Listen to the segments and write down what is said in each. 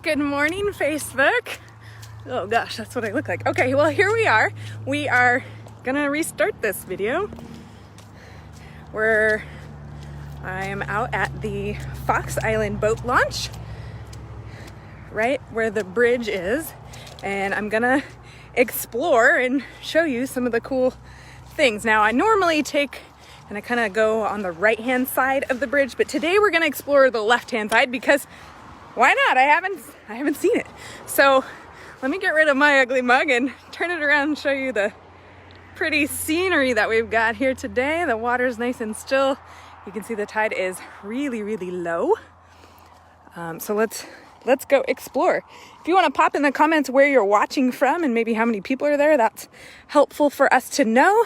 Good morning, Facebook. Oh gosh, that's what I look like. Okay, well, here we are. We are gonna restart this video where I am out at the Fox Island boat launch, right where the bridge is, and I'm gonna explore and show you some of the cool things. Now, I normally take and I kind of go on the right-hand side of the bridge, but today we're gonna explore the left-hand side because why not? I haven't seen it. So let me get rid of my ugly mug and turn it around and show you the pretty scenery that we've got here today. The water's nice and still. You can see the tide is really, really low. So let's go explore. If you want to pop in the comments where you're watching from and maybe how many people are there, that's helpful for us to know.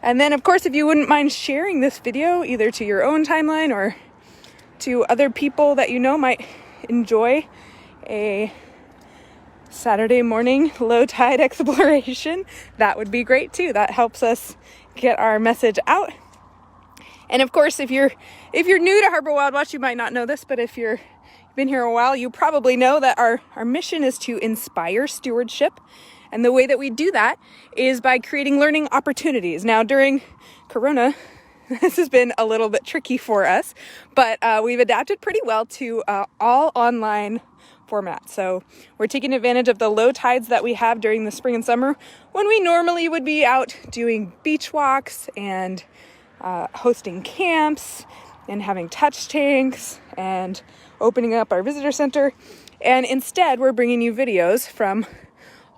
And then, of course, if you wouldn't mind sharing this video either to your own timeline or to other people that you know might enjoy a Saturday morning low tide exploration, that would be great too. That helps us get our message out. And of course, if you're new to Harbor WildWatch, you might not know this, but if you've been here a while, you probably know that our mission is to inspire stewardship. And the way that we do that is by creating learning opportunities. Now, during Corona, this has been a little bit tricky for us, but we've adapted pretty well to all online format. So we're taking advantage of the low tides that we have during the spring and summer when we normally would be out doing beach walks and hosting camps and having touch tanks and opening up our visitor center. And instead, we're bringing you videos from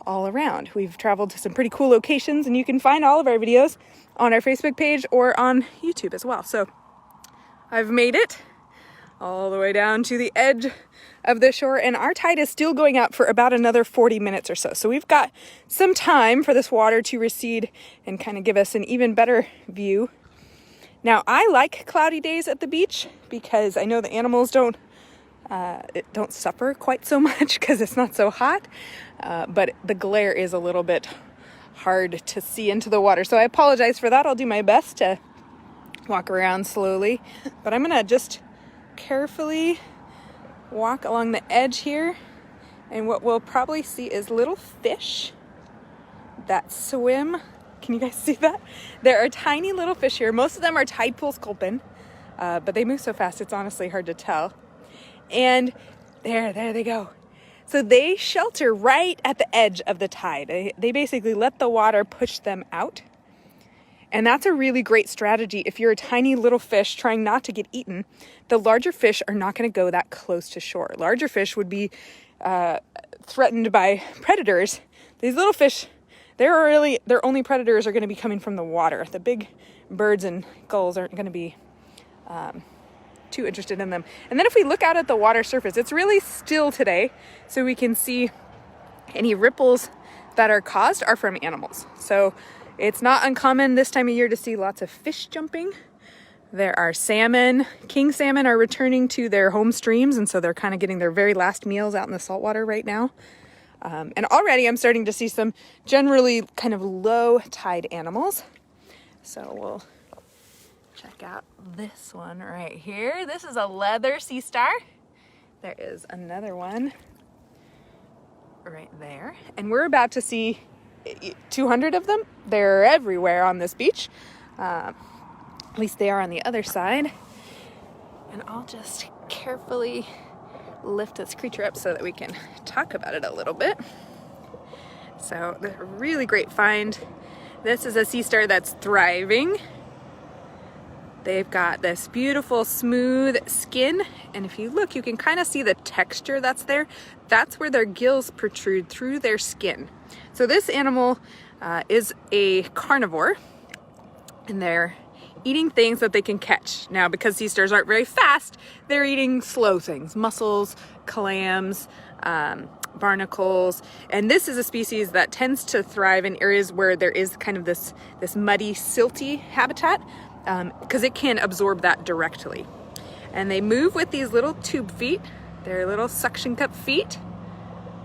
all around. We've traveled to some pretty cool locations, and you can find all of our videos on our Facebook page or on YouTube as well. So I've made it all the way down to the edge of the shore, and our tide is still going out for about another 40 minutes or so. So we've got some time for this water to recede and kind of give us an even better view. Now, I like cloudy days at the beach because I know the animals don't suffer quite so much because it's not so hot, but the glare is a little bit hard to see into the water. So I apologize for that. I'll do my best to walk around slowly, but I'm gonna just carefully walk along the edge here, and what we'll probably see is little fish that swim. Can you guys see that? There are tiny little fish here. Most of them are tide pool sculpin, but they move so fast it's honestly hard to tell. And there they go. So they shelter right at the edge of the tide. They basically let the water push them out. And that's a really great strategy if you're a tiny little fish trying not to get eaten. The larger fish are not going to go that close to shore. Larger fish would be threatened by predators. These little fish, their only predators are going to be coming from the water. The big birds and gulls aren't going to be too interested in them. And then if we look out at the water surface, it's really still today, so we can see any ripples that are caused are from animals. So it's not uncommon this time of year to see lots of fish jumping. There are salmon. King salmon are returning to their home streams, and so they're kind of getting their very last meals out in the saltwater right now. And already I'm starting to see some generally kind of low tide animals. So we'll check out this one right here. This is a leather sea star. There is another one right there. And we're about to see 200 of them. They're everywhere on this beach. At least they are on the other side. And I'll just carefully lift this creature up so that we can talk about it a little bit. So, a really great find. This is a sea star that's thriving. They've got this beautiful smooth skin, and if you look, you can kind of see the texture that's there. That's where their gills protrude through their skin. So this animal is a carnivore, and they're eating things that they can catch. Now, because sea stars aren't very fast, they're eating slow things, mussels, clams, barnacles, and this is a species that tends to thrive in areas where there is kind of this muddy, silty habitat, because it can absorb that directly. And they move with these little tube feet. They're little suction cup feet.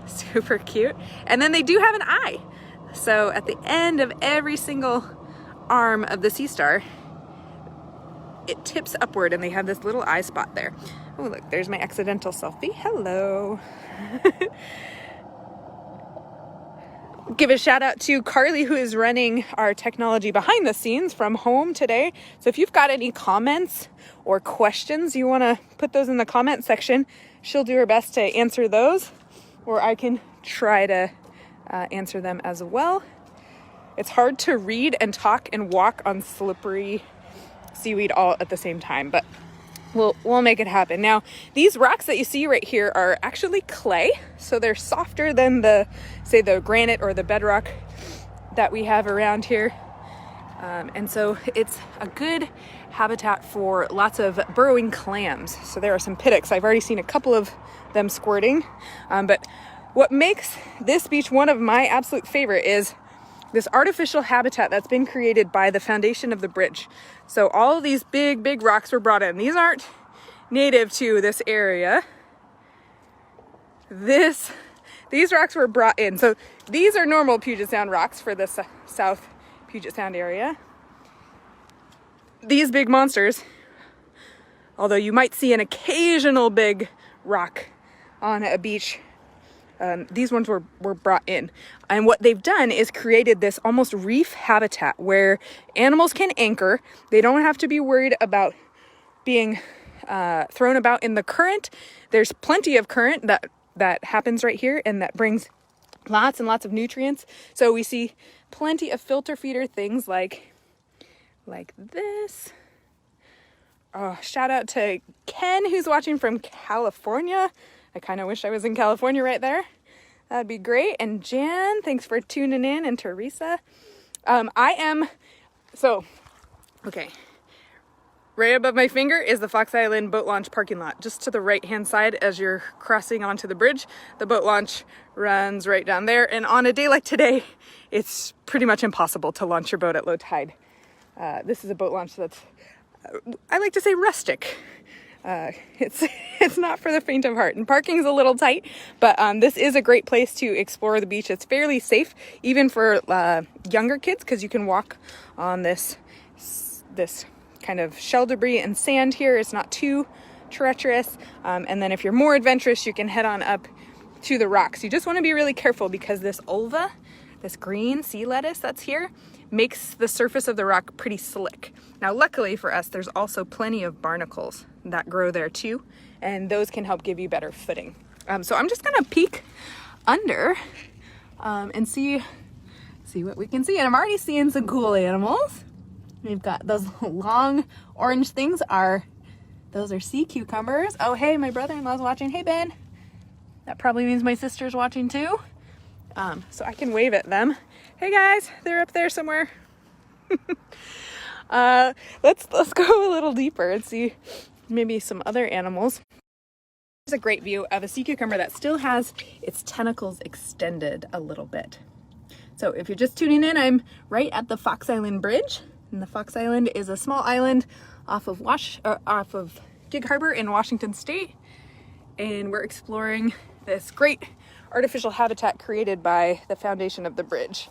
Super cute. And then they do have an eye. So at the end of every single arm of the sea star it tips upward and they have this little eye spot there. Oh, look, there's my accidental selfie. Hello. Give a shout out to Carly, who is running our technology behind the scenes from home today. So if you've got any comments or questions, you want to put those in the comment section. She'll do her best to answer those, or I can try to answer them as well. It's hard to read and talk and walk on slippery seaweed all at the same time, but we'll make it happen. Now, these rocks that you see right here are actually clay, so they're softer than the granite or the bedrock that we have around here. And so it's a good habitat for lots of burrowing clams. So there are some piddox. I've already seen a couple of them squirting. But what makes this beach one of my absolute favorite is this artificial habitat that's been created by the foundation of the bridge. So all of these big rocks were brought in. These aren't native to this area. These rocks were brought in. So these are normal Puget Sound rocks for the South Puget Sound area. These big monsters, although you might see an occasional big rock on a beach, these ones were brought in. And what they've done is created this almost reef habitat where animals can anchor. They don't have to be worried about being thrown about in the current. There's plenty of current that happens right here, and that brings lots and lots of nutrients. So we see plenty of filter feeder things like this. Oh, shout out to Ken, who's watching from California. I kind of wish I was in California right there. That'd be great. And Jan, thanks for tuning in. And Teresa. Okay. Right above my finger is the Fox Island boat launch parking lot. Just to the right-hand side as you're crossing onto the bridge. The boat launch runs right down there. And on a day like today, it's pretty much impossible to launch your boat at low tide. This is a boat launch that's, I like to say, rustic. It's not for the faint of heart, and parking's a little tight, but this is a great place to explore the beach. It's fairly safe, even for younger kids, because you can walk on this kind of shell debris and sand here. It's not too treacherous, and then if you're more adventurous, you can head on up to the rocks. You just want to be really careful because this ulva, this green sea lettuce that's here, makes the surface of the rock pretty slick. Now, luckily for us, there's also plenty of barnacles that grow there too, and those can help give you better footing. So I'm just gonna peek under and see what we can see. And I'm already seeing some cool animals. We've got those long orange things those are sea cucumbers. Oh, hey, my brother-in-law's watching. Hey, Ben. That probably means my sister's watching too. So I can wave at them. Hey guys, they're up there somewhere. Let's go a little deeper and see maybe some other animals. There's a great view of a sea cucumber that still has its tentacles extended a little bit. So if you're just tuning in, I'm right at the Fox Island Bridge, and the Fox Island is a small island off of Gig Harbor in Washington State, and we're exploring this great artificial habitat created by the foundation of the bridge.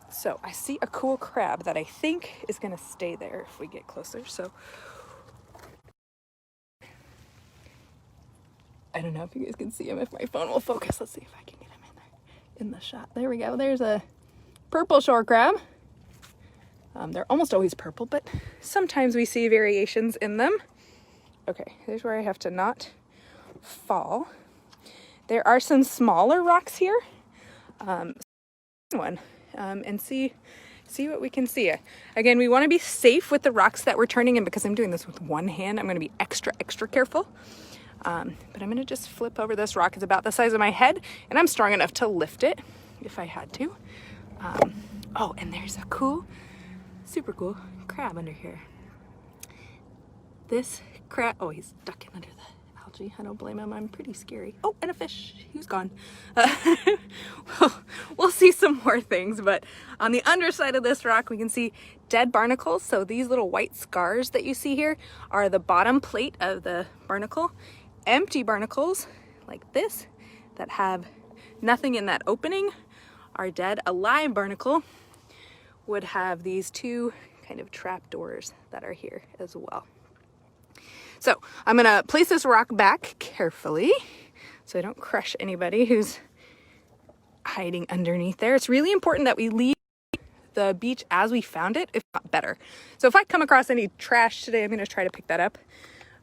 So I see a cool crab that I think is going to stay there if we get closer. So I don't know if you guys can see him, if my phone will focus. Let's see if I can get him in there in the shot. There we go. There's a purple shore crab. They're almost always purple, but sometimes we see variations in them. Okay, here's where I have to not fall. There are some smaller rocks here. And see what we can see. Again, we want to be safe with the rocks that we're turning in. Because I'm doing this with one hand, I'm going to be extra careful. But I'm going to just flip over this rock. It's about the size of my head, and I'm strong enough to lift it if I had to. Oh, and there's a super cool crab under here. This crab, oh, he's ducking under the algae. I don't blame him. I'm pretty scary. Oh, and a fish. He's gone. We'll see some more things, but on the underside of this rock, we can see dead barnacles. So these little white scars that you see here are the bottom plate of the barnacle. Empty barnacles like this that have nothing in that opening are dead. A live barnacle would have these two kind of trap doors that are here as well. So I'm gonna place this rock back carefully so I don't crush anybody who's hiding underneath there. It's really important that we leave the beach as we found it, if not better. So if I come across any trash today, I'm gonna try to pick that up.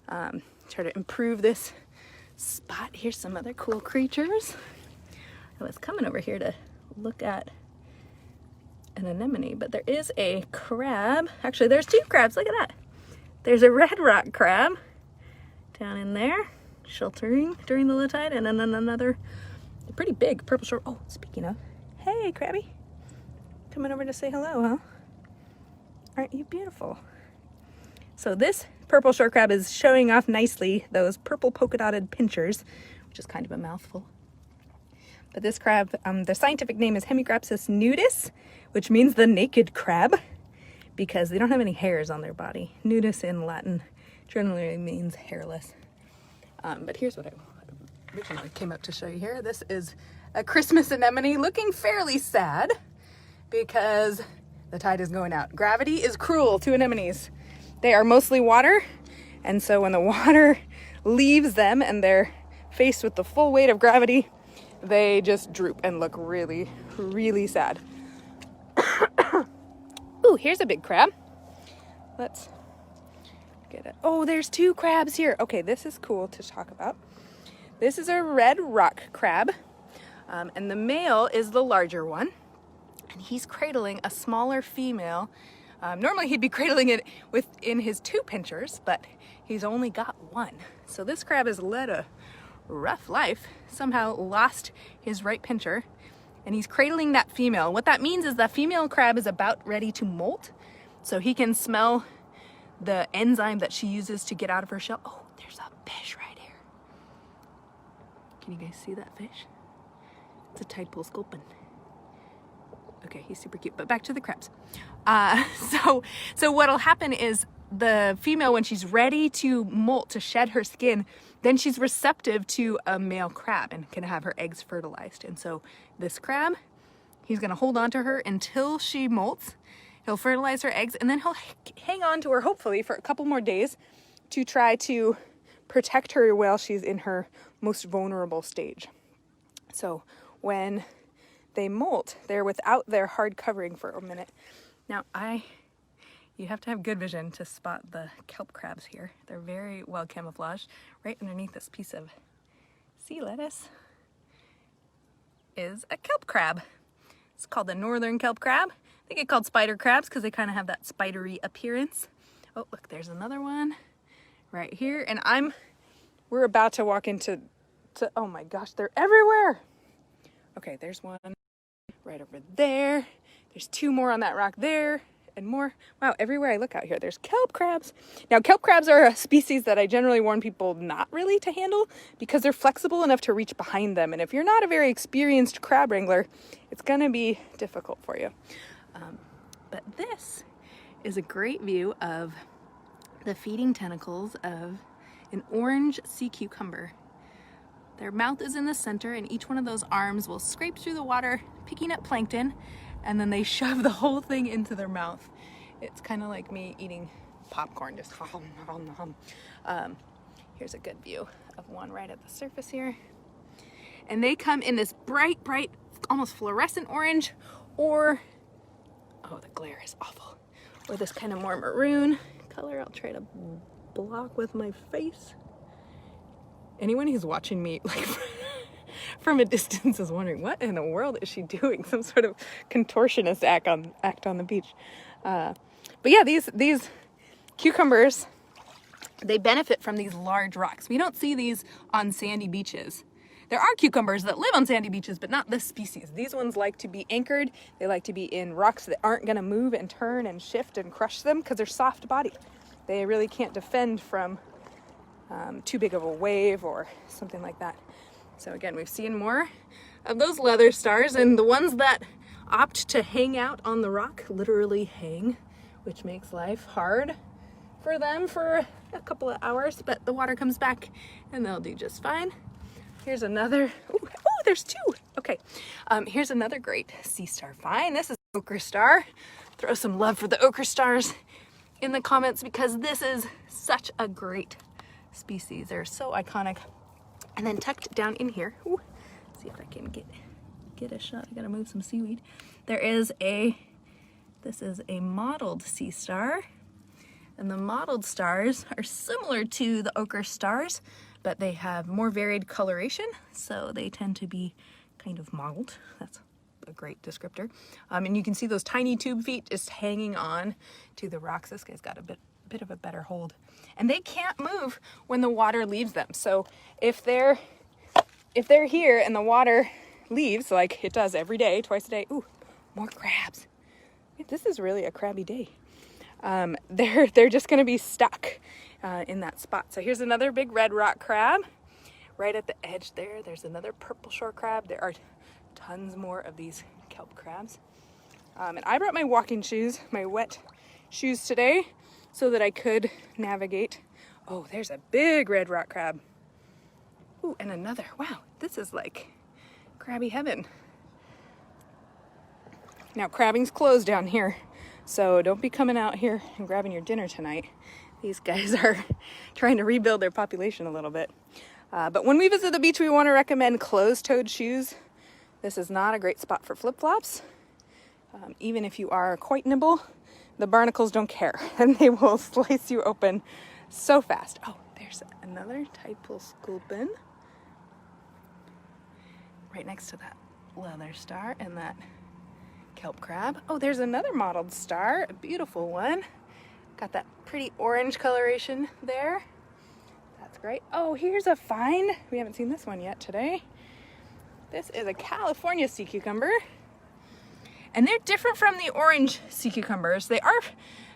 Try to improve this spot. Here's some other cool creatures. I was coming over here to look at an anemone, but there is a crab. Actually, there's two crabs. Look at that. There's a red rock crab down in there, sheltering during the low tide, and then another pretty big purple shore. Oh, speaking of, hey, crabby. Coming over to say hello, huh? Aren't you beautiful? So this purple shore crab is showing off nicely those purple polka dotted pinchers, which is kind of a mouthful. But this crab, the scientific name is Hemicrapsis nudis, which means the naked crab, because they don't have any hairs on their body. Nudis in Latin generally means hairless. But here's what I originally came up to show you here. This is a Christmas anemone looking fairly sad because the tide is going out. Gravity is cruel to anemones. They are mostly water, and so when the water leaves them and they're faced with the full weight of gravity, they just droop and look really, really sad. Ooh, here's a big crab. Let's get it. Oh, there's two crabs here. Okay, this is cool to talk about. This is a red rock crab, and the male is the larger one, and he's cradling a smaller female. Normally he'd be cradling it within his two pinchers, but he's only got one. So this crab has led a rough life, somehow lost his right pincher, and he's cradling that female. What that means is that female crab is about ready to molt, so he can smell the enzyme that she uses to get out of her shell. Oh, there's a fish right here. Can you guys see that fish? It's a tide pool sculpin. Okay, he's super cute, but back to the crabs. So what'll happen is the female, when she's ready to molt, to shed her skin, then she's receptive to a male crab and can have her eggs fertilized. And so this crab, he's gonna hold on to her until she molts. He'll fertilize her eggs, and then he'll hang on to her, hopefully, for a couple more days to try to protect her while she's in her most vulnerable stage. So when they molt, they're without their hard covering for a minute. Now, you have to have good vision to spot the kelp crabs here. They're very well camouflaged. Right underneath this piece of sea lettuce is a kelp crab. It's called the northern kelp crab. They get called spider crabs because they kind of have that spidery appearance. Oh, look, there's another one right here. And we're about to walk into, oh my gosh, they're everywhere. Okay, there's one right over there. There's two more on that rock there, and more. Wow, everywhere I look out here, there's kelp crabs. Now, kelp crabs are a species that I generally warn people not really to handle because they're flexible enough to reach behind them. And if you're not a very experienced crab wrangler, it's gonna be difficult for you. But this is a great view of the feeding tentacles of an orange sea cucumber. Their mouth is in the center, and each one of those arms will scrape through the water, picking up plankton, and then they shove the whole thing into their mouth. It's kind of like me eating popcorn, just hum, hum, hum. Here's a good view of one right at the surface here. And they come in this bright, bright, almost fluorescent orange, or, oh, the glare is awful, or this kind of more maroon color. I'll try to block with my face. Anyone who's watching me like from a distance is wondering, what in the world is she doing? Some sort of contortionist act on the beach. But yeah, these cucumbers, they benefit from these large rocks. We don't see these on sandy beaches. There are cucumbers that live on sandy beaches, but not this species. These ones like to be anchored. They like to be in rocks that aren't gonna move and turn and shift and crush them because they're soft bodied. They really can't defend from too big of a wave or something like that. So again, we've seen more of those leather stars, and the ones that opt to hang out on the rock literally hang, which makes life hard for them for a couple of hours, but the water comes back and they'll do just fine. Here's another, oh, there's two. Okay, here's another great sea star find. This is Okra Star. Throw some love for the Okra Stars in the comments because this is such a great species. They're so iconic. And then tucked down in here, ooh, see if I can get a shot. I gotta move some seaweed. This is a mottled sea star. And the mottled stars are similar to the ochre stars, but they have more varied coloration, so they tend to be kind of mottled. That's a great descriptor. And you can see those tiny tube feet just hanging on to the rocks. This guy's got a bit of a better hold. And they can't move when the water leaves them. So if they're here and the water leaves, like it does every day, twice a day, ooh, more crabs. This is really a crabby day. They're just going to be stuck in that spot. So here's another big red rock crab right at the edge there. There's another purple shore crab. There are tons more of these kelp crabs. And I brought my walking shoes, my wet shoes today, so that I could navigate. Oh, there's a big red rock crab. Ooh, and another. Wow, this is like crabby heaven. Now crabbing's closed down here, so don't be coming out here and grabbing your dinner tonight. These guys are trying to rebuild their population a little bit. But when we visit the beach, we want to recommend closed-toed shoes. This is not a great spot for flip-flops. Even if you are quite nimble, the barnacles don't care, and they will slice you open so fast. Oh, there's another tidal sculpin right next to that leather star and that kelp crab. Oh, there's another mottled star, a beautiful one. Got that pretty orange coloration there. That's great. Oh, here's a find. We haven't seen this one yet today. This is a California sea cucumber. And they're different from the orange sea cucumbers. They are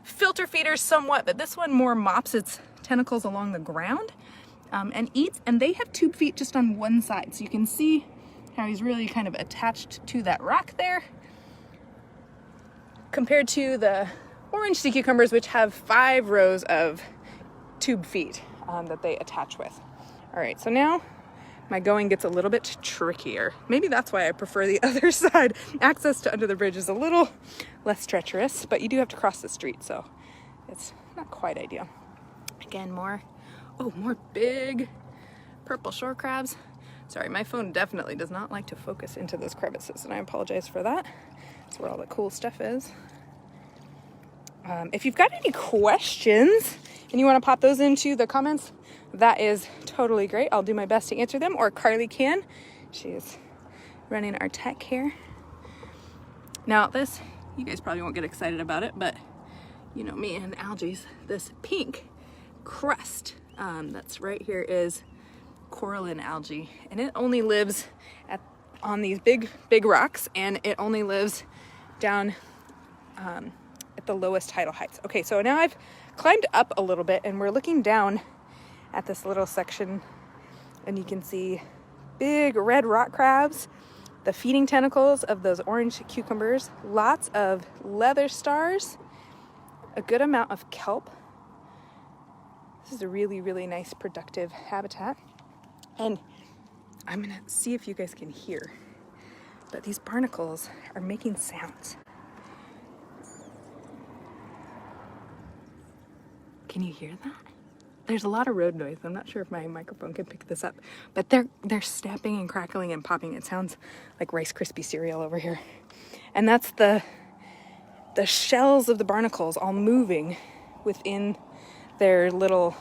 filter feeders somewhat, but this one more mops its tentacles along the ground and eats. And they have tube feet just on one side. So you can see how he's really kind of attached to that rock there, compared to the orange sea cucumbers, which have 5 rows of tube feet that they attach with. All right, so now my going gets a little bit trickier. Maybe that's why I prefer the other side. Access to under the bridge is a little less treacherous, but you do have to cross the street, so it's not quite ideal. Again, more big purple shore crabs. Sorry, my phone definitely does not like to focus into those crevices, and I apologize for that. That's where all the cool stuff is. If you've got any questions and you want to pop those into the comments, that is totally great. I'll do my best to answer them, or Carly can. She is running our tech here. Now this, you guys probably won't get excited about it, but you know me and algae, this pink crust that's right here is Coraline algae, and it only lives on these big rocks, and it only lives down at the lowest tidal heights. Okay, so now I've climbed up a little bit and we're looking down at this little section, and you can see big red rock crabs, the feeding tentacles of those orange cucumbers, lots of leather stars, a good amount of kelp. This is a really, really nice productive habitat. And I'm gonna see if you guys can hear, but these barnacles are making sounds. Can you hear that? There's a lot of road noise. I'm not sure if my microphone can pick this up, but they're snapping and crackling and popping. It sounds like Rice Krispie cereal over here. And that's the shells of the barnacles all moving within their little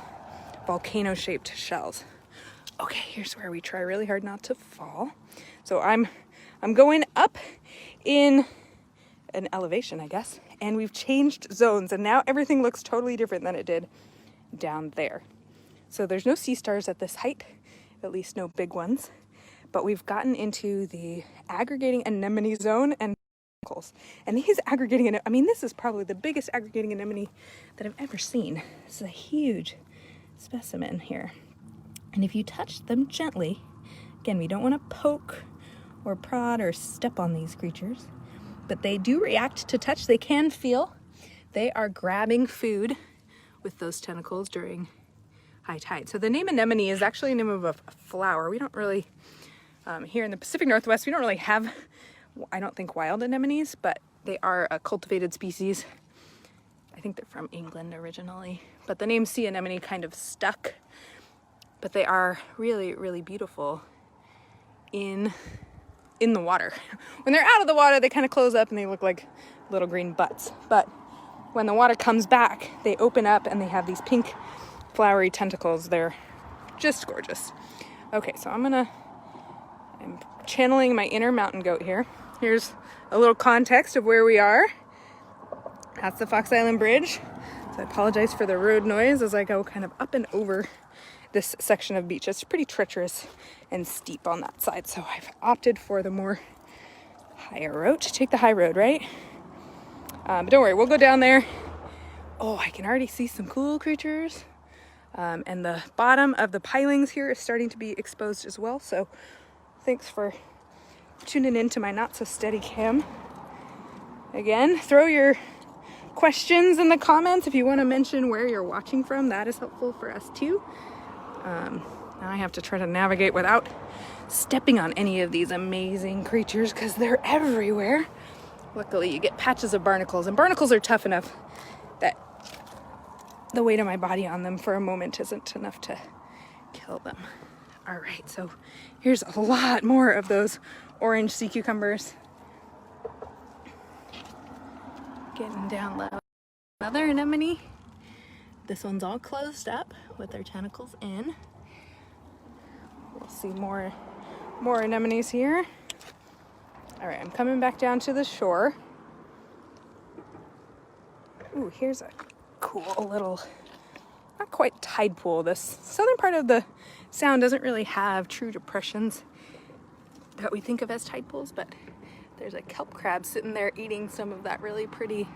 volcano-shaped shells. Okay, here's where we try really hard not to fall. So I'm going up in an elevation, I guess, and we've changed zones, and now everything looks totally different than it did down there. So there's no sea stars at this height, at least no big ones, but we've gotten into the aggregating anemone zone and these aggregating, I mean, this is probably the biggest aggregating anemone that I've ever seen. It's a huge specimen here. And if you touch them gently, again, we don't want to poke or prod or step on these creatures, but they do react to touch. They can feel. They are grabbing food with those tentacles during high tide. So the name anemone is actually a name of a flower. We don't really, here in the Pacific Northwest, we don't really have, I don't think, wild anemones, but they are a cultivated species. I think they're from England originally, but the name sea anemone kind of stuck but they are really, really beautiful in the water. When they're out of the water, they kind of close up and they look like little green butts. But when the water comes back, they open up and they have these pink flowery tentacles. They're just gorgeous. Okay, so I'm channeling my inner mountain goat here. Here's a little context of where we are. That's the Fox Island Bridge. So I apologize for the road noise as I go kind of up and over this section of beach. It's pretty treacherous and steep on that side, so I've opted for the more higher road. Take the high road, right? But don't worry, we'll go down there. Oh, I can already see some cool creatures. And the bottom of the pilings here is starting to be exposed as well, so thanks for tuning in to my not so steady cam. Again, throw your questions in the comments if you want to mention where you're watching from. That is helpful for us too. Now I have to try to navigate without stepping on any of these amazing creatures because they're everywhere. Luckily you get patches of barnacles, and barnacles are tough enough that the weight of my body on them for a moment isn't enough to kill them. All right, so here's a lot more of those orange sea cucumbers. Getting down low. Another anemone. This one's all closed up with their tentacles in. We'll see more anemones here. All right, I'm coming back down to the shore. Ooh, here's a cool little, not quite tide pool. This southern part of the sound doesn't really have true depressions that we think of as tide pools, but there's a kelp crab sitting there eating some of that really pretty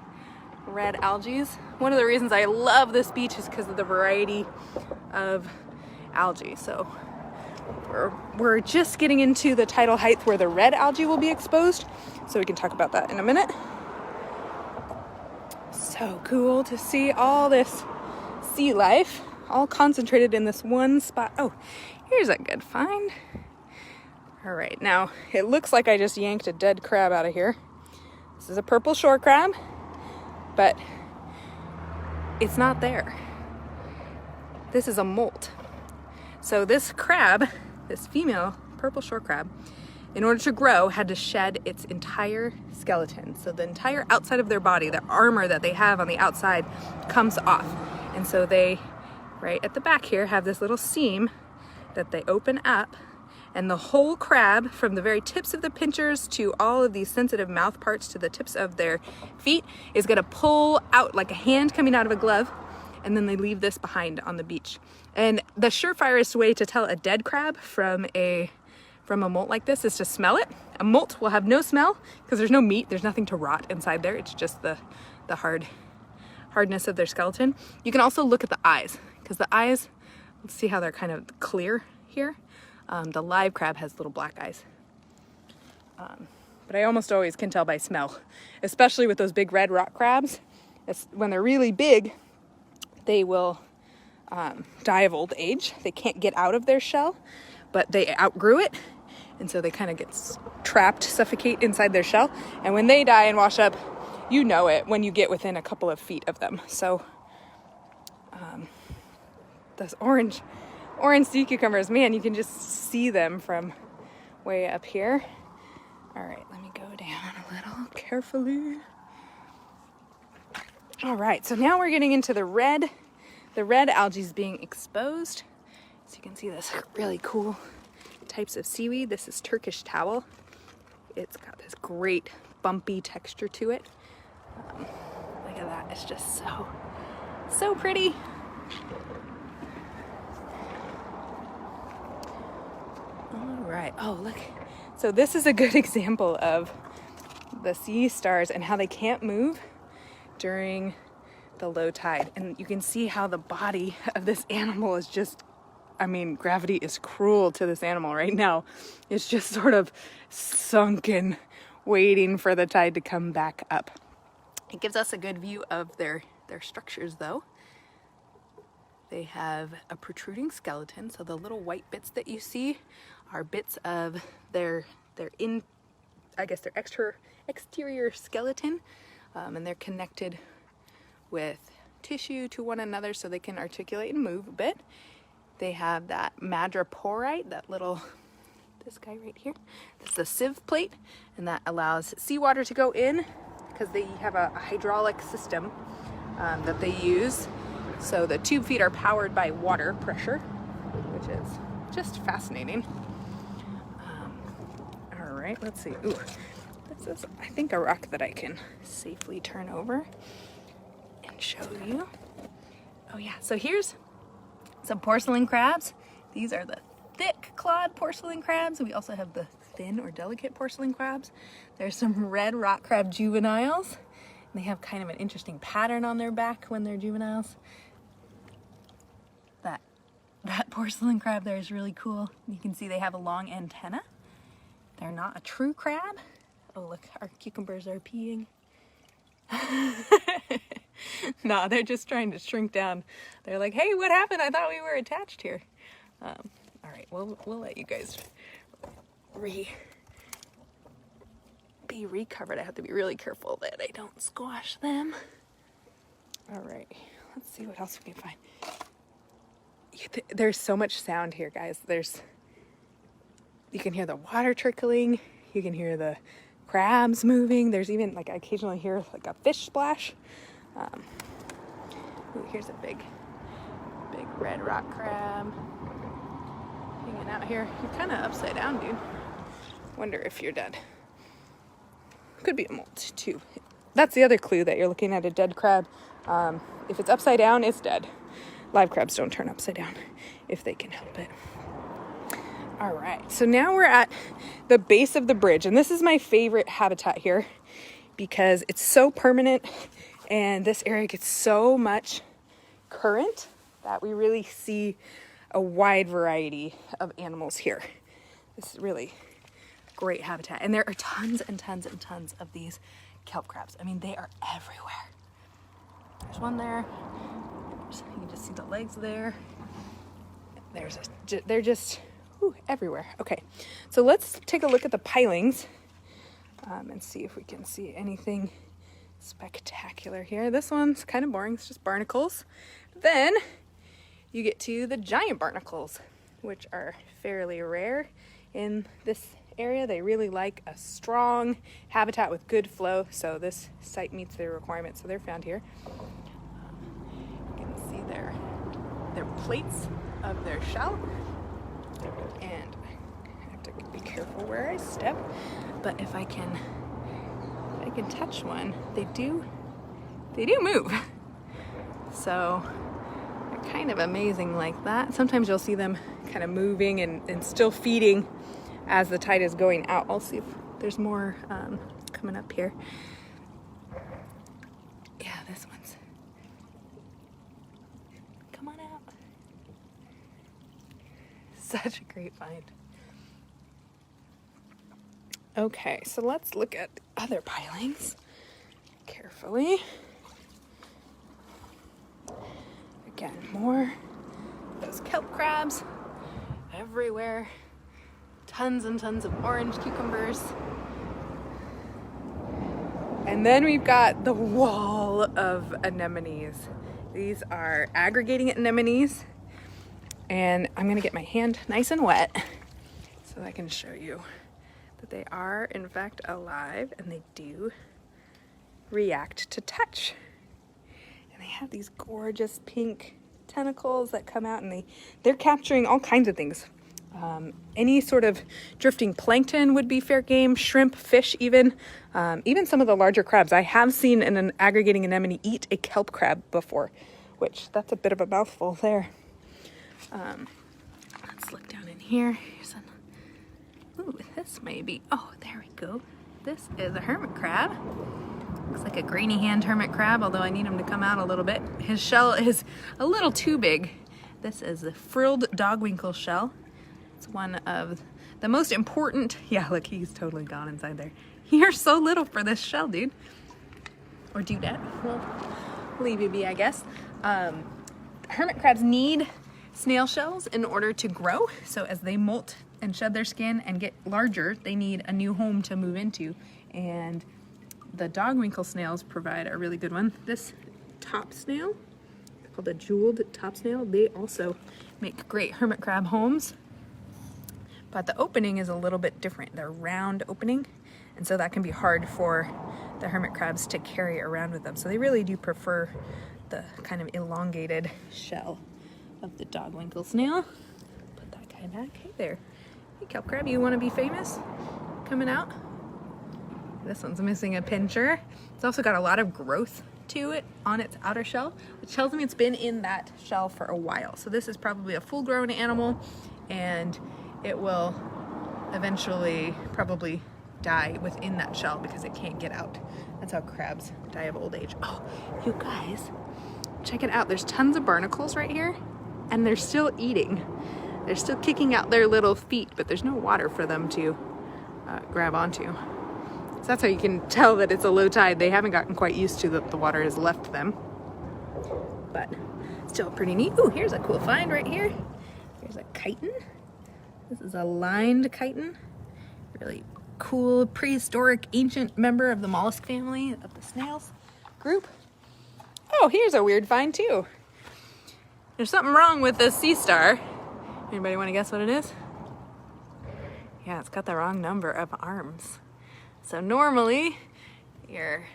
red algae. One of the reasons I love this beach is because of the variety of algae. So we're just getting into the tidal height where the red algae will be exposed, so we can talk about that in a minute. So cool to see all this sea life all concentrated in this one spot. Oh, here's a good find. All right, now it looks like I just yanked a dead crab out of here. This is a purple shore crab, but it's not there. This is a molt. So this crab, this female purple shore crab, in order to grow, had to shed its entire skeleton. So the entire outside of their body, the armor that they have on the outside, comes off. And so they, right at the back here, have this little seam that they open up, and the whole crab, from the very tips of the pinchers to all of these sensitive mouth parts to the tips of their feet, is gonna pull out like a hand coming out of a glove, and then they leave this behind on the beach. And the surefirest way to tell a dead crab from a molt like this is to smell it. A molt will have no smell because there's no meat, there's nothing to rot inside there. It's just the hardness of their skeleton. You can also look at the eyes, because the eyes, let's see how they're kind of clear here. The live crab has little black eyes. But I almost always can tell by smell, especially with those big red rock crabs. When they're really big, they will die of old age. They can't get out of their shell, but they outgrew it. And so they kind of get trapped, suffocate inside their shell. And when they die and wash up, you know it when you get within a couple of feet of them. So those orange sea cucumbers, man, you can just see them from way up here. All right, let me go down a little carefully. All right, so now we're getting into the red algae is being exposed. So you can see this really cool types of seaweed. This is Turkish towel. It's got this great bumpy texture to it. Look at that, it's just so pretty. All right, oh look. So this is a good example of the sea stars and how they can't move during the low tide. And you can see how the body of this animal is just, I mean, gravity is cruel to this animal right now. It's just sort of sunken, waiting for the tide to come back up. It gives us a good view of their structures though. They have a protruding skeleton, so the little white bits that you see are bits of their exterior skeleton, and they're connected with tissue to one another so they can articulate and move a bit. They have that madreporite, that little, this guy right here. This is a sieve plate, and that allows seawater to go in because they have a hydraulic system that they use. So the tube feet are powered by water pressure, which is just fascinating. All right, let's see. Ooh, this is, I think, a rock that I can safely turn over and show you. Oh yeah, so here's some porcelain crabs. These are the thick clawed porcelain crabs. We also have the thin or delicate porcelain crabs. There's some red rock crab juveniles. They have kind of an interesting pattern on their back when they're juveniles. That porcelain crab there is really cool. You can see they have a long antenna. They're not a true crab. Oh look, our cucumbers are peeing. No, they're just trying to shrink down. They're like, hey, what happened? I thought we were attached here. All right, we'll let you guys be recovered. I have to be really careful that I don't squash them. All right, let's see what else we can find. There's so much sound here, guys. You can hear the water trickling. You can hear the crabs moving. There's even, like, I occasionally hear like a fish splash. Ooh, here's a big red rock crab hanging out here. You're kind of upside down, dude. Wonder if you're dead. Could be a molt too. That's the other clue that you're looking at a dead crab. If it's upside down, it's dead. Live crabs don't turn upside down if they can help it. All right, so now we're at the base of the bridge, and this is my favorite habitat here because it's so permanent and this area gets so much current that we really see a wide variety of animals here. This is really great habitat, and there are tons and tons and tons of these kelp crabs. I mean, they are everywhere. There's one there. You can just see the legs there. They're just everywhere. Okay, so let's take a look at the pilings and see if we can see anything spectacular here. This one's kind of boring. It's just barnacles. Then you get to the giant barnacles, which are fairly rare in this area. They really like a strong habitat with good flow, so this site meets their requirements, so they're found here. You can see their plates of their shell, and I have to be careful where I step, but if I can touch one, they do move. So they're kind of amazing like that. Sometimes you'll see them kind of moving and still feeding as the tide is going out. I'll see if there's more coming up here. Yeah, this one's, come on out. Such a great find. Okay, so let's look at the other pilings carefully. Again, more those kelp crabs everywhere. Tons and tons of orange cucumbers. And then we've got the wall of anemones. These are aggregating anemones. And I'm gonna get my hand nice and wet so I can show you that they are in fact alive and they do react to touch. And they have these gorgeous pink tentacles that come out, and they're capturing all kinds of things. Any sort of drifting plankton would be fair game, shrimp, fish even some of the larger crabs. I have seen an aggregating anemone eat a kelp crab before, which that's a bit of a mouthful there. Let's look down in here. Here's ooh, this may be, oh, there we go. This is a hermit crab. Looks like a grainy hand hermit crab, although I need him to come out a little bit. His shell is a little too big. This is the frilled dogwinkle shell. It's one of the most important, yeah, look, he's totally gone inside there. You're so little for this shell, dude. Or dudette. Well, leave you be, I guess. Hermit crabs need snail shells in order to grow. So as they molt and shed their skin and get larger, they need a new home to move into. And the dogwinkle snails provide a really good one. This top snail, called a jeweled top snail, they also make great hermit crab homes. But the opening is a little bit different. They're round opening, and so that can be hard for the hermit crabs to carry around with them. So they really do prefer the kind of elongated shell of the dogwinkle snail. Put that guy back. Hey there. Hey, kelp crab, you want to be famous? Coming out? This one's missing a pincher. It's also got a lot of growth to it on its outer shell, which tells me it's been in that shell for a while. So this is probably a full-grown animal, and it will eventually probably die within that shell because it can't get out. That's how crabs die of old age. Oh, you guys, check it out. There's tons of barnacles right here, and they're still eating. They're still kicking out their little feet, but there's no water for them to grab onto. So that's how you can tell that it's a low tide. They haven't gotten quite used to that the water has left them, but still pretty neat. Ooh, here's a cool find right here. Here's a chitin. This is a lined chitin. Really cool prehistoric ancient member of the mollusk family of the snails group. Oh, here's a weird find too. There's something wrong with this sea star. Anybody want to guess what it is? Yeah, it's got the wrong number of arms. So normally your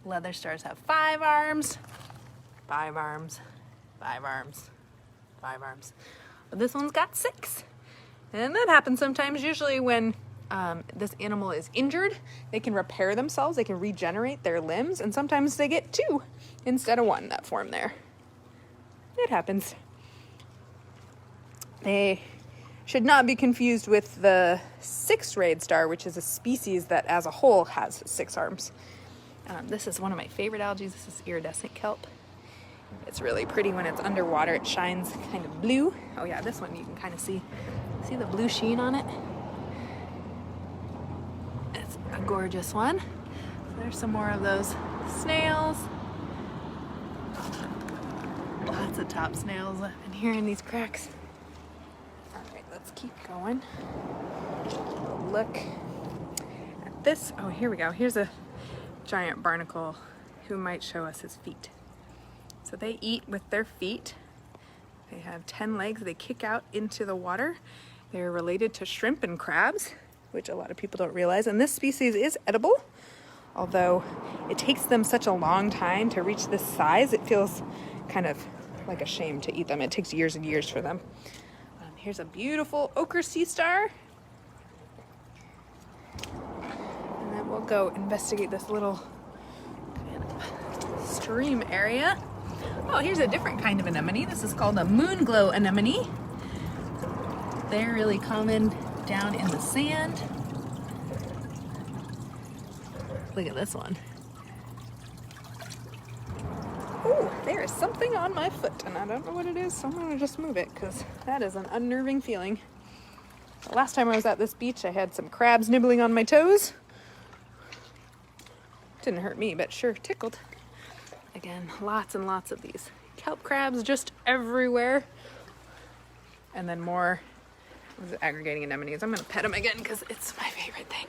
leather stars have 5 arms, 5 arms, 5 arms, 5 arms. But this one's got 6. And that happens sometimes, usually when this animal is injured. They can repair themselves, they can regenerate their limbs, and sometimes they get 2 instead of 1 that form there. It happens. They should not be confused with the 6-rayed star, which is a species that as a whole has 6 arms. This is one of my favorite algae. This is iridescent kelp. It's really pretty when it's underwater. It shines kind of blue. Oh yeah, this one you can kind of see the blue sheen on it. It's a gorgeous one. There's some more of those snails. Lots of top snails in here in these cracks. All right, let's keep going. Look at this. Oh, here we go. Here's a giant barnacle who might show us his feet. So they eat with their feet. They have 10 legs. They kick out into the water. They're related to shrimp and crabs, which a lot of people don't realize. And this species is edible, although it takes them such a long time to reach this size. It feels kind of like a shame to eat them. It takes years and years for them. Here's a beautiful Okra Sea Star. And then we'll go investigate this little kind of stream area. Oh, here's a different kind of anemone. This is called a moonglow anemone. They're really common down in the sand. Look at this one. Oh, there is something on my foot, and I don't know what it is, so I'm gonna just move it, because that is an unnerving feeling. The last time I was at this beach, I had some crabs nibbling on my toes. Didn't hurt me, but sure tickled. Again, lots and lots of these kelp crabs just everywhere. And then more aggregating anemones. I'm gonna pet them again because it's my favorite thing.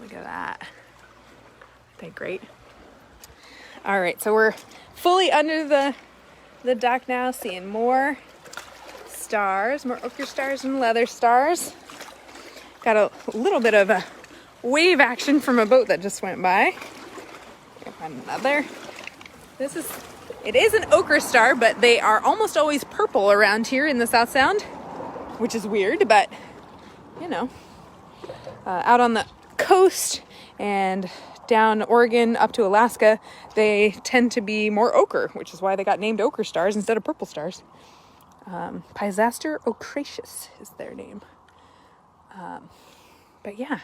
Look at that. Aren't they great? All right, so we're fully under the dock now, seeing more stars, more ochre stars and leather stars. Got a little bit of a wave action from a boat that just went by. Another. It is an ochre star, but they are almost always purple around here in the South Sound, which is weird, but you know, out on the coast and down Oregon up to Alaska, they tend to be more ochre, which is why they got named ochre stars instead of purple stars. Pisaster ochraceus is their name. But yeah,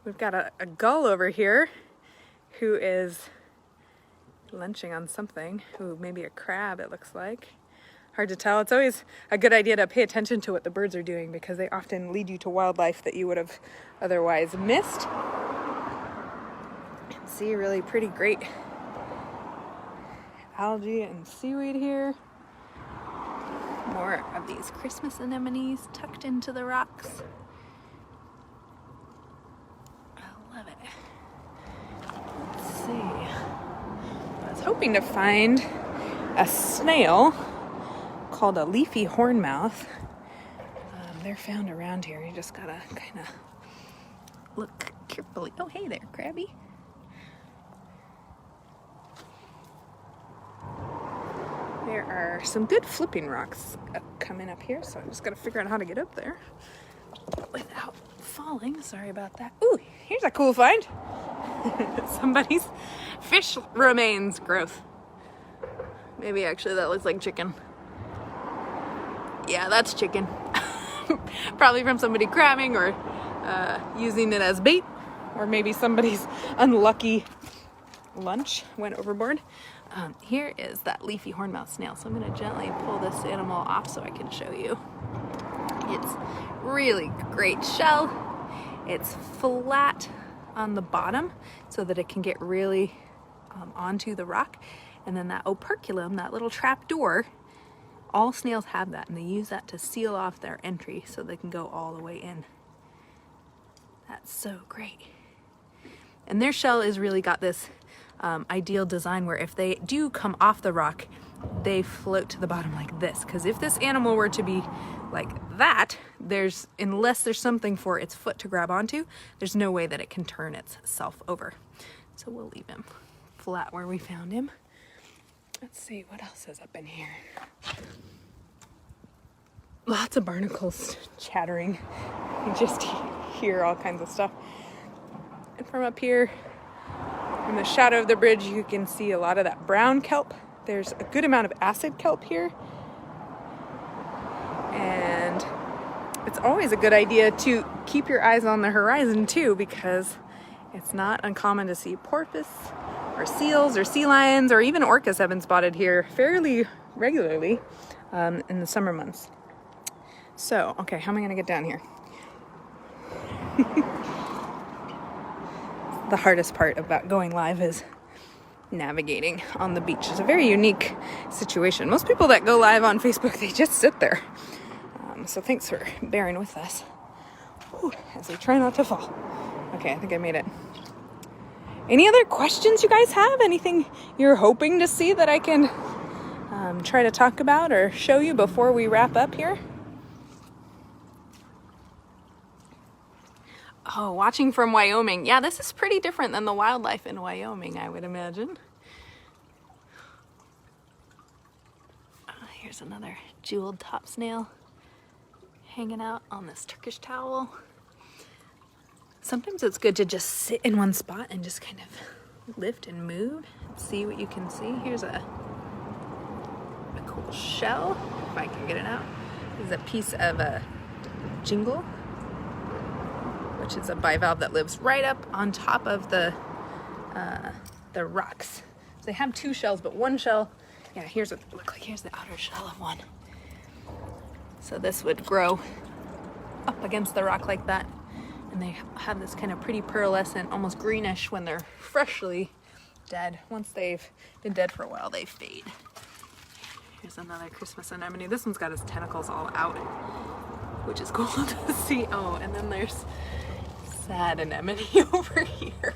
we've got a gull over here who is lunching on something. Ooh, maybe a crab, it looks like. Hard to tell. It's always a good idea to pay attention to what the birds are doing because they often lead you to wildlife that you would have otherwise missed. See, really pretty great algae and seaweed here. More of these Christmas anemones tucked into the rocks. I love it. Let's see. I was hoping to find a snail, called a leafy hornmouth. They're found around here. You just gotta kind of look carefully. Oh, hey there, crabby. There are some good flipping rocks coming up here, so I'm just gotta figure out how to get up there without falling. Sorry about that. Ooh, here's a cool find. Somebody's fish remains growth. Maybe actually that looks like chicken. Yeah, that's chicken. Probably from somebody crabbing or using it as bait, or maybe somebody's unlucky lunch went overboard. Here is that leafy hornmouth snail. So I'm going to gently pull this animal off so I can show you. It's really great shell. It's flat on the bottom so that it can get really onto the rock. And then that operculum, that little trap door, all snails have that, and they use that to seal off their entry so they can go all the way in. That's so great. And their shell is really got this ideal design where if they do come off the rock, they float to the bottom like this. Because if this animal were to be like that, unless there's something for its foot to grab onto, there's no way that it can turn itself over. So we'll leave him flat where we found him. Let's see what else is up in here. Lots of barnacles chattering. You just hear all kinds of stuff. And from up here, in the shadow of the bridge, you can see a lot of that brown kelp. There's a good amount of acid kelp here. And it's always a good idea to keep your eyes on the horizon too, because it's not uncommon to see porpoise or seals or sea lions, or even orcas have been spotted here fairly regularly in the summer months. So, okay, how am I gonna get down here? The hardest part about going live is navigating on the beach. It's a very unique situation. Most people that go live on Facebook, they just sit there. So thanks for bearing with us. Whew, as we try not to fall. Okay, I think I made it. Any other questions you guys have? Anything you're hoping to see that I can try to talk about or show you before we wrap up here? Oh, watching from Wyoming. Yeah, this is pretty different than the wildlife in Wyoming, I would imagine. Here's another jeweled top snail hanging out on this Turkish towel. Sometimes it's good to just sit in one spot and just kind of lift and move and see what you can see. Here's a cool shell, if I can get it out. This is a piece of a jingle, which is a bivalve that lives right up on top of the rocks. So they have two shells, but one shell, yeah, here's what it looks like. Here's the outer shell of one. So this would grow up against the rock like that. And they have this kind of pretty pearlescent, almost greenish when they're freshly dead. Once they've been dead for a while, they fade. Here's another Christmas anemone. This one's got its tentacles all out, which is cool to see. Oh, and then there's sad anemone over here.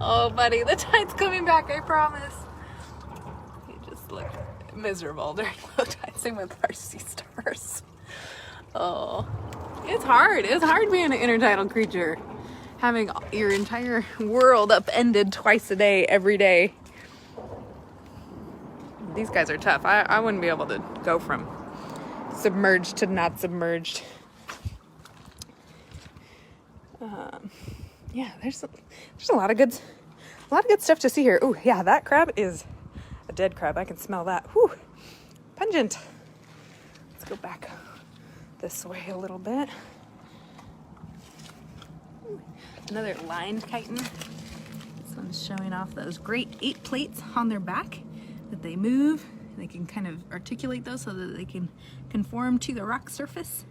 Oh, buddy, the tide's coming back, I promise. You just look miserable during low tide. Same with our sea stars. Oh. It's hard. It's hard being an intertidal creature. Having your entire world upended twice a day, every day. These guys are tough. I wouldn't be able to go from submerged to not submerged. Yeah, there's a lot of good stuff to see here. Oh, yeah, that crab is a dead crab. I can smell that. Whew, pungent. Let's go back this way a little bit. Another lined chitin. This one's showing off those great 8 plates on their back that they move. They can kind of articulate those so that they can conform to the rock surface.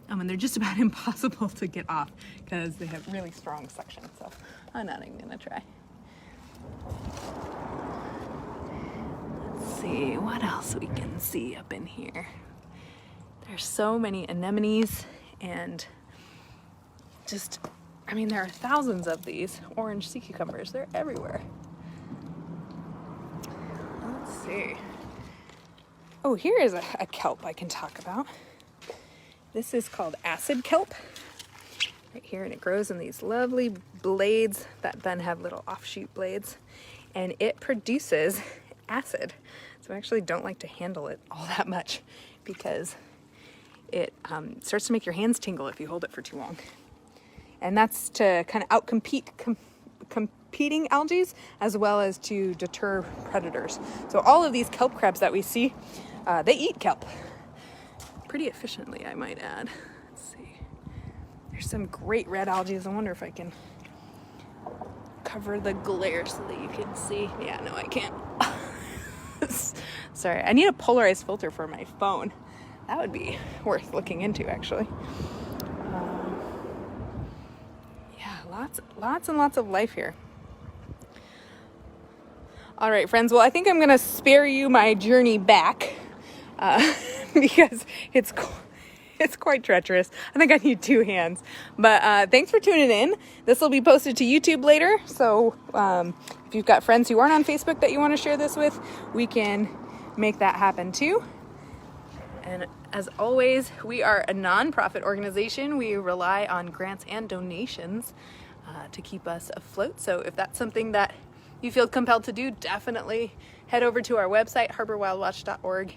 And they're just about impossible to get off because they have really strong suction. So I'm not even gonna try. Let's see what else we can see up in here. There's so many anemones and just, I mean, there are thousands of these orange sea cucumbers. They're everywhere. Let's see. Oh, here is a kelp I can talk about. This is called acid kelp. Right here, and it grows in these lovely blades that then have little offshoot blades, and it produces acid. So I actually don't like to handle it all that much because it starts to make your hands tingle if you hold it for too long. And that's to kind of outcompete competing algae as well as to deter predators. So all of these kelp crabs that we see, they eat kelp pretty efficiently, I might add. Let's see. There's some great red algae. I wonder if I can cover the glare so that you can see. Yeah, no, I can't. Sorry, I need a polarized filter for my phone. That would be worth looking into, actually. Yeah, lots and lots of life here. All right, friends. Well, I think I'm going to spare you my journey back because it's quite treacherous. I think I need two hands. But thanks for tuning in. This will be posted to YouTube later. So if you've got friends who aren't on Facebook that you want to share this with, we can make that happen too. And as always, we are a nonprofit organization. We rely on grants and donations to keep us afloat. So if that's something that you feel compelled to do, definitely head over to our website, harborwildwatch.org,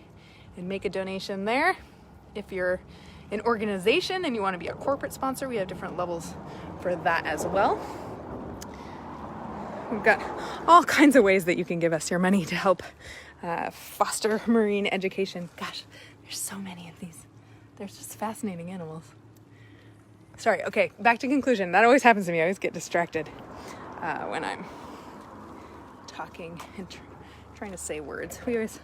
and make a donation there. If you're an organization and you want to be a corporate sponsor, we have different levels for that as well. We've got all kinds of ways that you can give us your money to help foster marine education. Gosh, there's so many of these. They're just fascinating animals. Sorry, okay, back to conclusion. That always happens to me. I always get distracted when I'm talking and trying to say words.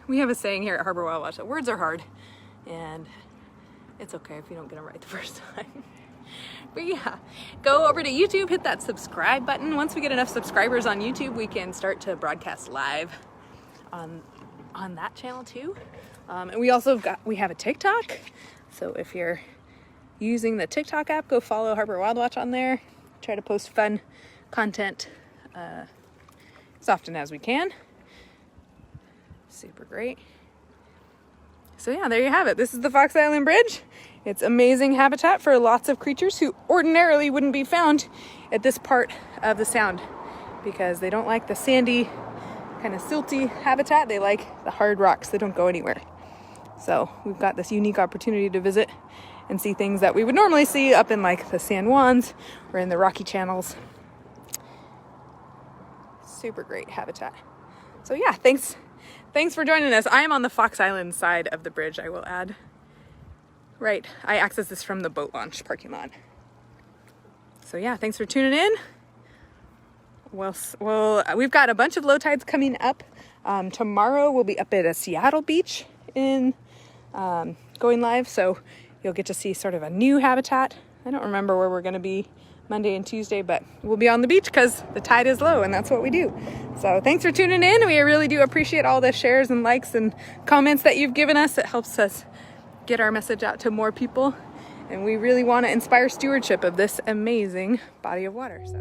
We have a saying here at Harbor Wild Watch that words are hard, and it's okay if you don't get them right the first time. But yeah, go over to YouTube, hit that subscribe button. Once we get enough subscribers on YouTube, we can start to broadcast live on that channel too. And we have a TikTok. So if you're using the TikTok app, go follow Harbor Wild Watch on there. Try to post fun content as often as we can. Super great. So yeah, there you have it. This is the Fox Island Bridge. It's amazing habitat for lots of creatures who ordinarily wouldn't be found at this part of the sound because they don't like the sandy, kind of silty habitat. They like the hard rocks that don't go anywhere. So we've got this unique opportunity to visit and see things that we would normally see up in like the San Juans or in the Rocky Channels. Super great habitat. So yeah, thanks for joining us. I am on the Fox Island side of the bridge, I will add. Right, I access this from the boat launch parking lot. So yeah, thanks for tuning in. Well, we've got a bunch of low tides coming up. Tomorrow we'll be up at a Seattle beach in going live, so you'll get to see sort of a new habitat. I don't remember where we're going to be Monday and Tuesday, but we'll be on the beach because the tide is low and that's what we do. So thanks for tuning in. We really do appreciate all the shares and likes and comments that you've given us. It helps us get our message out to more people, and we really want to inspire stewardship of this amazing body of water. So